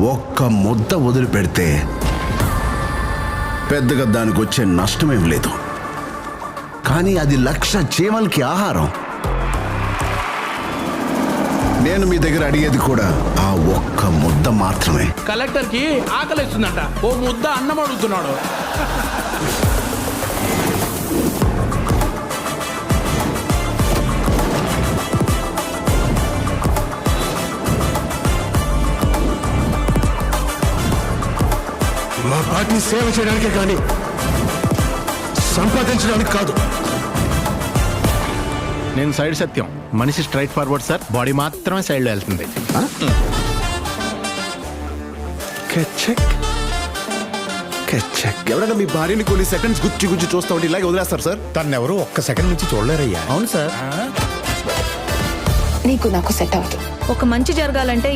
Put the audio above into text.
ఒక్క ముద్ద వదిలిపెడితే పెద్దగా దానికి వచ్చే నష్టమేం లేదు. కానీ అది 1,00,000 చీమలకి ఆహారం. నేను మీ దగ్గర అడిగేది కూడా ఆ ఒక్క ముద్ద మాత్రమే. కలెక్టర్ కి ఆకలిస్తుందంట, ఓ ముద్ద అన్నం అడుగుతున్నాడు. మా పార్టీని సేవ చేయడానికే కానీ సంపాదించడానికి కాదు. నేను సైడ్ సత్యం, మనిషి స్ట్రైట్ ఫార్వర్డ్ సార్, బాడీ మాత్రమే సైడ్లో వెళ్తుంది. ఎవరైనా మీ భార్యని కొన్ని సెకండ్స్ గుచ్చి చూస్తా ఉంటే ఇలాగే వదిలేస్తారు సార్? తనెవరూ ఒక్క సెకండ్ నుంచి చూడలేరయ్యా. అవును సార్. నీకు నాకు సెట్ అవ్వదు. ఒక మంచి జరగాలంటే